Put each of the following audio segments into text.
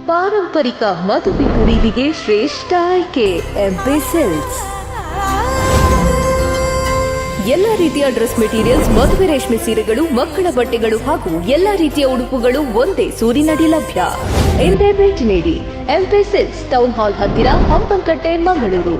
ಪಾರಂಪರಿಕ ಮದುವೆ ಖರೀದಿಗೆ ಶ್ರೇಷ್ಠ ಆಯ್ಕೆ ಎಂಪಿ ಸಿಲ್ಕ್ಸ್. ಎಲ್ಲ ರೀತಿಯ ಡ್ರೆಸ್ ಮೆಟೀರಿಯಲ್ಸ್, ಮದುವೆ ರೇಷ್ಮೆ ಸೀರೆಗಳು, ಮಕ್ಕಳ ಬಟ್ಟೆಗಳು ಹಾಗೂ ಎಲ್ಲ ರೀತಿಯ ಉಡುಪುಗಳು ಒಂದೇ ಸೂರಿನಡಿ ಲಭ್ಯ. ಎಂದೇ ಭೇಟಿ ನೀಡಿ. ಎಂಪಿ ಸಿಲ್ಕ್ಸ್, ಟೌನ್ ಹಾಲ್ ಹತ್ತಿರ, ಹಂಪನಕಟ್ಟೆ, ಮಂಗಳೂರು.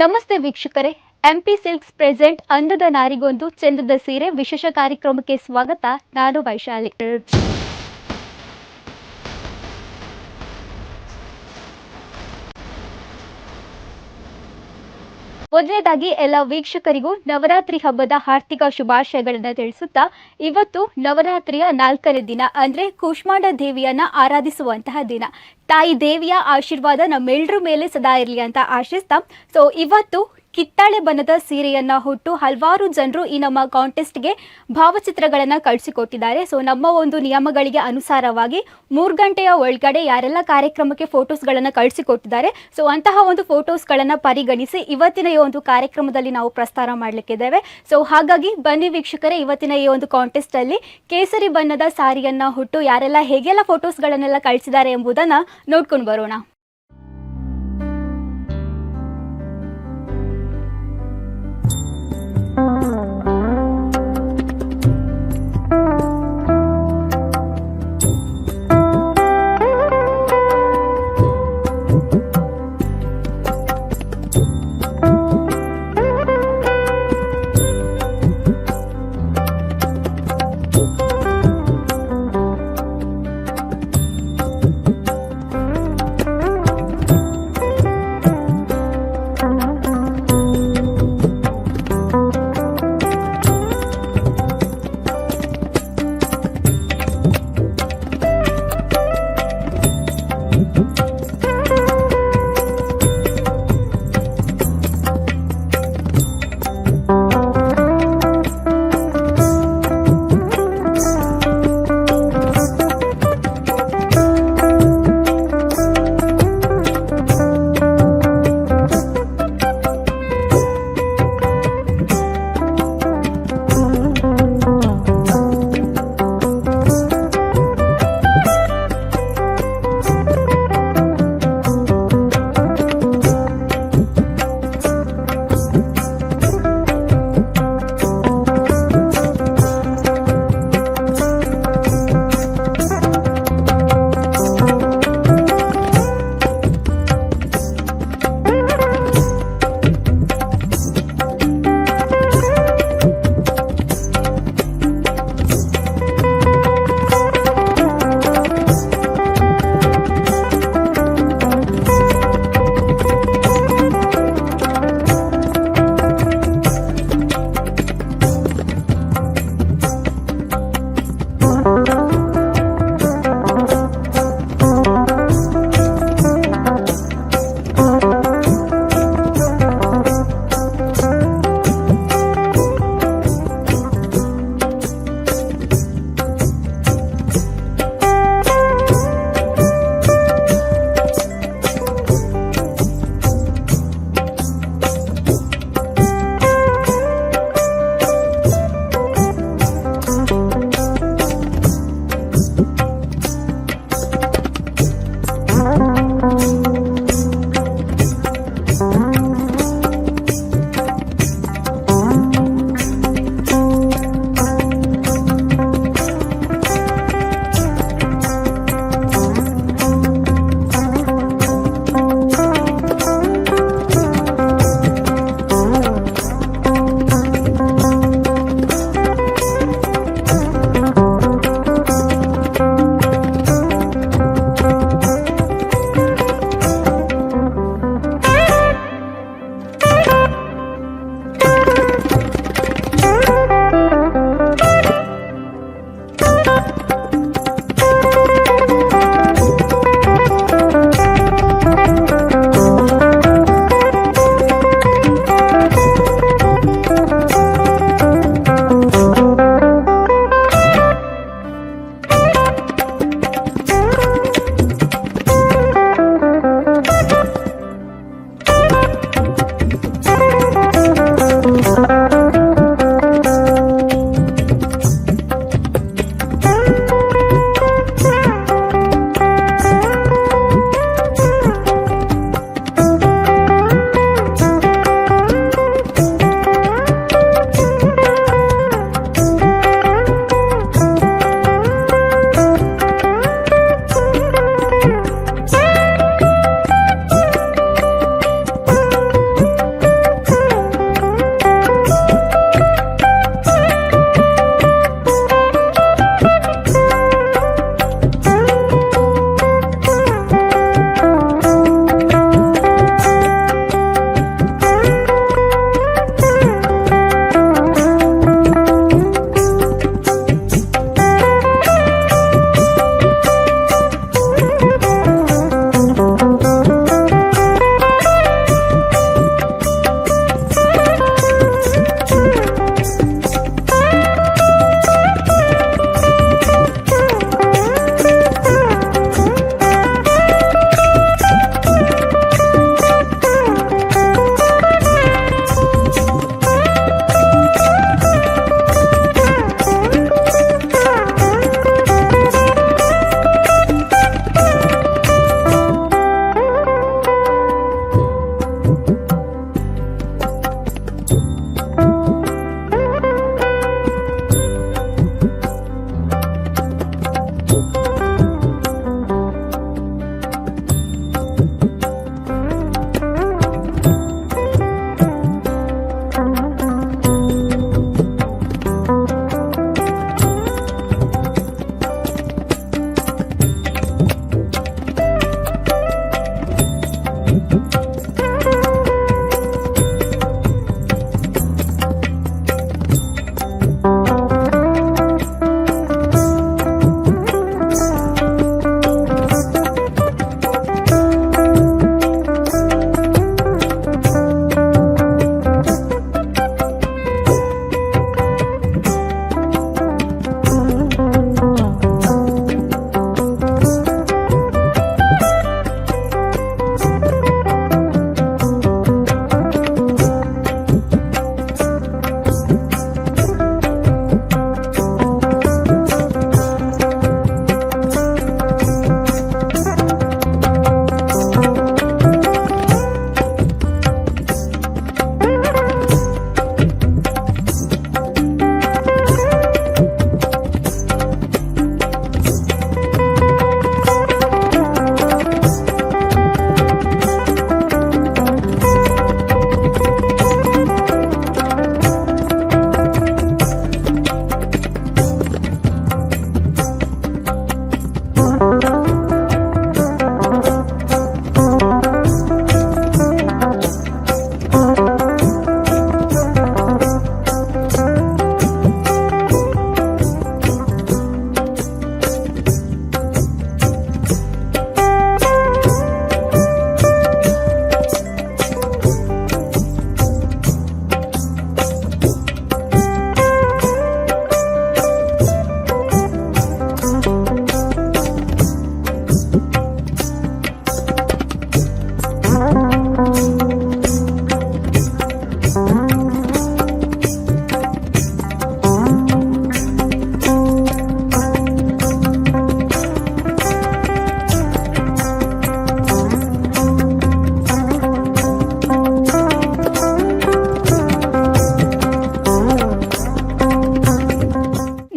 ನಮಸ್ತೆ ವೀಕ್ಷಕರೇ, ಎಂಪಿ ಸಿಲ್ಕ್ಸ್ ಪ್ರೆಸೆಂಟ್ ಅಂದದ ನಾರಿಗೊಂದು ಚಂದದ ಸೀರೆ ವಿಶೇಷ ಕಾರ್ಯಕ್ರಮಕ್ಕೆ ಸ್ವಾಗತ. ನಾನು ವೈಶಾಲಿ. ಮೊದಲನೇದಾಗಿ ಎಲ್ಲ ವೀಕ್ಷಕರಿಗೂ ನವರಾತ್ರಿ ಹಬ್ಬದ ಹಾರ್ದಿಕ ಶುಭಾಶಯಗಳನ್ನು ತಿಳಿಸುತ್ತಾ, ಇವತ್ತು ನವರಾತ್ರಿಯ 4ನೇ ದಿನ, ಅಂದ್ರೆ ಕೂಷ್ಮಾಂಡ ದೇವಿಯನ್ನ ಆರಾಧಿಸುವಂತಹ ದಿನ. ತಾಯಿ ದೇವಿಯ ಆಶೀರ್ವಾದ ನಮ್ಮೆಲ್ಲರ ಮೇಲೆ ಸದಾ ಇರಲಿ ಅಂತ ಆಶಿಸ್ತಾ, ಇವತ್ತು ಕಿತ್ತಾಳೆ ಬಣ್ಣದ ಸೀರೆಯನ್ನ ಹುಟ್ಟು ಹಲವಾರು ಜನರು ಈ ನಮ್ಮ ಕಾಂಟೆಸ್ಟ್ಗೆ ಭಾವಚಿತ್ರಗಳನ್ನು ಕಳಿಸಿಕೊಟ್ಟಿದ್ದಾರೆ. ನಮ್ಮ ಒಂದು ನಿಯಮಗಳಿಗೆ ಅನುಸಾರವಾಗಿ 3 ಗಂಟೆಯ ಒಳಗಡೆ ಯಾರೆಲ್ಲ ಕಾರ್ಯಕ್ರಮಕ್ಕೆ ಫೋಟೋಸ್ಗಳನ್ನು ಕಳಿಸಿಕೊಟ್ಟಿದ್ದಾರೆ, ಅಂತಹ ಒಂದು ಫೋಟೋಸ್ಗಳನ್ನು ಪರಿಗಣಿಸಿ ಇವತ್ತಿನ ಈ ಒಂದು ಕಾರ್ಯಕ್ರಮದಲ್ಲಿ ನಾವು ಪ್ರಸಾರ ಮಾಡಲಿಕ್ಕಿದ್ದೇವೆ. ಹಾಗಾಗಿ ಬನ್ನಿ ವೀಕ್ಷಕರೇ, ಇವತ್ತಿನ ಈ ಒಂದು ಕಾಂಟೆಸ್ಟ್ ಅಲ್ಲಿ ಕೇಸರಿ ಬಣ್ಣದ ಸಾರಿಯನ್ನ ಹುಟ್ಟು ಯಾರೆಲ್ಲ ಹೇಗೆಲ್ಲ ಫೋಟೋಸ್ಗಳನ್ನೆಲ್ಲ ಕಳಿಸಿದ್ದಾರೆ ಎಂಬುದನ್ನು ನೋಡ್ಕೊಂಡು ಬರೋಣ.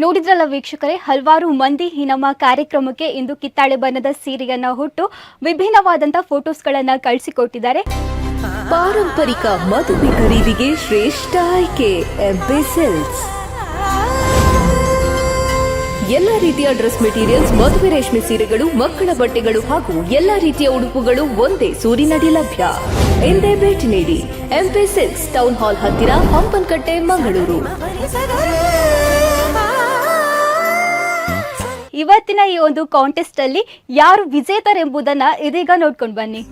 ನೋಡಿದ್ರಲ್ಲ ವೀಕ್ಷಕರೇ, ಹಲವಾರು ಮಂದಿ ಈ ನಮ್ಮ ಕಾರ್ಯಕ್ರಮಕ್ಕೆ ಇಂದು ಕಿತ್ತಾಳೆ ಬಣ್ಣದ ಸೀರೆಯನ್ನ ಹುಟ್ಟು ವಿಭಿನ್ನವಾದಂತಹ ಫೋಟೋಸ್ಗಳನ್ನ ಕಳಿಸಿಕೊಟ್ಟಿದ್ದಾರೆ. ಪಾರಂಪರಿಕ ಮದುವೆ ಖರೀದಿಗೆ ಶ್ರೇಷ್ಠ ಆಯ್ಕೆ ಎಂಪಿ ಸಿಲ್ಕ್ಸ್. ಎಲ್ಲ ರೀತಿಯ ಡ್ರೆಸ್ ಮೆಟೀರಿಯಲ್ಸ್, ಮದುವೆ ರೇಷ್ಮೆ ಸೀರೆಗಳು, ಮಕ್ಕಳ ಬಟ್ಟೆಗಳು ಹಾಗೂ ಎಲ್ಲ ರೀತಿಯ ಉಡುಪುಗಳು ಒಂದೇ ಸೂರಿನಡಿ ಲಭ್ಯ. ಎಂದೇ ಭೇಟಿ ನೀಡಿ. ಎಂಪಿ ಸಿಲ್ಕ್ಸ್, ಟೌನ್ ಹಾಲ್ ಹತ್ತಿರ, ಹಂಪನಕಟ್ಟೆ, ಮಂಗಳೂರು. ಇವತ್ತಿನ ಈ ಒಂದು ಕಾಂಟೆಸ್ಟ್ ಅಲ್ಲಿ ಯಾರು ವಿಜೇತರೆಂಬುದನ್ನ ಇದೀಗ ನೋಡ್ಕೊಂಡು ಬನ್ನಿ.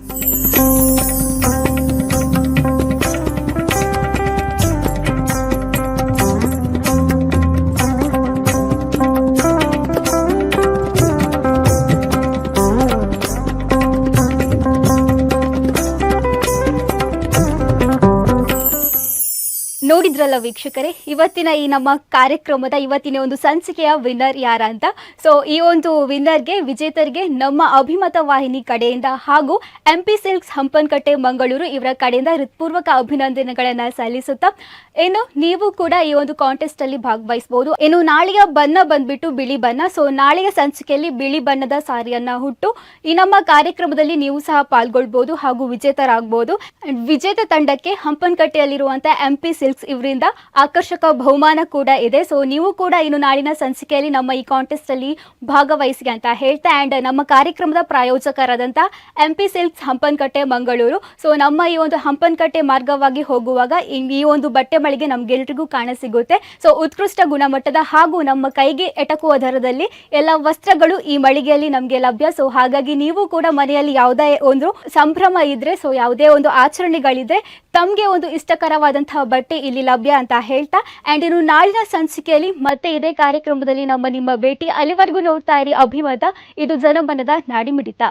ನೋಡಿದ್ರಲ್ಲ ವೀಕ್ಷಕರೇ, ಇವತ್ತಿನ ಈ ನಮ್ಮ ಕಾರ್ಯಕ್ರಮದ ಇವತ್ತಿನ ಒಂದು ಸಂಚಿಕೆಯ ವಿನ್ನರ್ ಯಾರ ಅಂತ. ಸೊ ಈ ಒಂದು ವಿನ್ನರ್ಗೆ, ವಿಜೇತರಿಗೆ ನಮ್ಮ ಅಭಿಮತ ವಾಹಿನಿ ಕಡೆಯಿಂದ ಹಾಗೂ ಎಂಪಿ ಸಿಲ್ಕ್ಸ್ ಹಂಪನಕಟ್ಟೆ ಮಂಗಳೂರು ಇವರ ಕಡೆಯಿಂದ ಹೃತ್ಪೂರ್ವಕ ಅಭಿನಂದನೆಗಳನ್ನ ಸಲ್ಲಿಸುತ್ತಾ, ಏನು ನೀವು ಕೂಡ ಈ ಒಂದು ಕಾಂಟೆಸ್ಟ್ ಅಲ್ಲಿ ಭಾಗವಹಿಸಬಹುದು. ಇನ್ನು ನಾಳೆಯ ಬಣ್ಣ ಬಂದ್ಬಿಟ್ಟು ಬಿಳಿ ಬಣ್ಣ. ಸೊ ನಾಳೆಯ ಸಂಚಿಕೆಯಲ್ಲಿ ಬಿಳಿ ಬಣ್ಣದ ಸಾರಿಯನ್ನ ಹುಟ್ಟು ಈ ನಮ್ಮ ಕಾರ್ಯಕ್ರಮದಲ್ಲಿ ನೀವು ಸಹ ಪಾಲ್ಗೊಳ್ಬಹುದು ಹಾಗೂ ವಿಜೇತರಾಗಬಹುದು. ವಿಜೇತ ತಂಡಕ್ಕೆ ಹಂಪನಕಟ್ಟೆಯಲ್ಲಿರುವಂತಹ ಎಂಪಿ ಸಿಲ್ಕ್ಸ್ ಇವರಿಂದ ಆಕರ್ಷಕ ಬಹುಮಾನ ಕೂಡ ಇದೆ. ಸೊ ನೀವು ಕೂಡ ಇನ್ನು ನಾಳಿನ ಸಂಚಿಕೆಯಲ್ಲಿ ನಮ್ಮ ಈ ಕಾಂಟೆಸ್ಟ್ ಅಲ್ಲಿ ಭಾಗವಹಿಸಿ ಅಂತ ಹೇಳ್ತಾ, ಅಂಡ್ ನಮ್ಮ ಕಾರ್ಯಕ್ರಮದ ಪ್ರಾಯೋಜಕರಾದಂತಹ MP silks Hampanakatte Mangaluru. So ನಮ್ಮ ಈ ಒಂದು ಹಂಪನಕಟ್ಟೆ ಮಾರ್ಗವಾಗಿ ಹೋಗುವಾಗ ಈ ಒಂದು ಬಟ್ಟೆ ಮಳಿಗೆ ನಮ್ಗೆಲ್ರಿಗೂ ಕಾಣಸಿಗುತ್ತೆ. ಸೊ ಉತ್ಕೃಷ್ಟ ಗುಣಮಟ್ಟದ ಹಾಗೂ ನಮ್ಮ ಕೈಗೆ ಎಟಕುವ ದರದಲ್ಲಿ ಎಲ್ಲ ವಸ್ತ್ರಗಳು ಈ ಮಳಿಗೆಯಲ್ಲಿ ನಮಗೆ ಲಭ್ಯ. ಸೊ ಹಾಗಾಗಿ ನೀವು ಕೂಡ ಮನೆಯಲ್ಲಿ ಯಾವುದೇ ಒಂದು ಸಂಭ್ರಮ ಇದ್ರೆ, ಸೊ ಯಾವುದೇ ಒಂದು ಆಚರಣೆಗಳಿದ್ರೆ ತಮಗೆ ಒಂದು ಇಷ್ಟಕರವಾದಂತಹ ಬಟ್ಟೆ ಇಲ್ಲಿ ಲಭ್ಯ ಅಂತ ಹೇಳ್ತಾ, ಅಂಡ್ ಇನ್ನು ನಾಳಿನ ಸಂಚಿಕೆಯಲ್ಲಿ ಮತ್ತೆ ಇದೇ ಕಾರ್ಯಕ್ರಮದಲ್ಲಿ ನಿಮ್ಮ ಭೇಟಿ. ಅಲ್ಲಿವರೆಗೂ ನೋಡ್ತಾ ಇರಿ ಅಭಿಮತ. ಇದು ಜನಮನದ ನಾಡಿಮಿಡಿತ.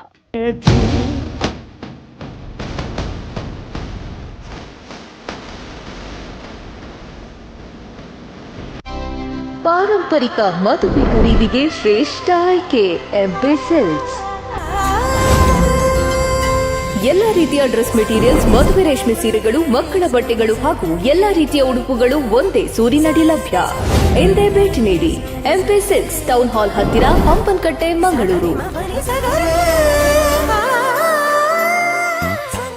ಪಾರಂಪರಿಕ ಮದುವೆ ಖರೀದಿಗೆ ಶ್ರೇಷ್ಠ ಆಯ್ಕೆ ಎಂಪಿ ಸಿಲ್ಕ್ಸ್. ಎಲ್ಲ ರೀತಿಯ ಡ್ರೆಸ್ ಮೆಟೀರಿಯಲ್ಸ್, ಮದುವೆ ರೇಷ್ಮೆ ಸೀರೆಗಳು, ಮಕ್ಕಳ ಬಟ್ಟೆಗಳು ಹಾಗೂ ಎಲ್ಲ ರೀತಿಯ ಉಡುಪುಗಳು ಒಂದೇ ಸೂರಿನಡಿ ಲಭ್ಯ. ಎಂದೇ ಭೇಟಿ ನೀಡಿ. ಎಂಪಿ ಸಿಲ್ಕ್ಸ್, ಟೌನ್ ಹಾಲ್ ಹತ್ತಿರ, ಹಂಪನಕಟ್ಟೆ, ಮಂಗಳೂರು.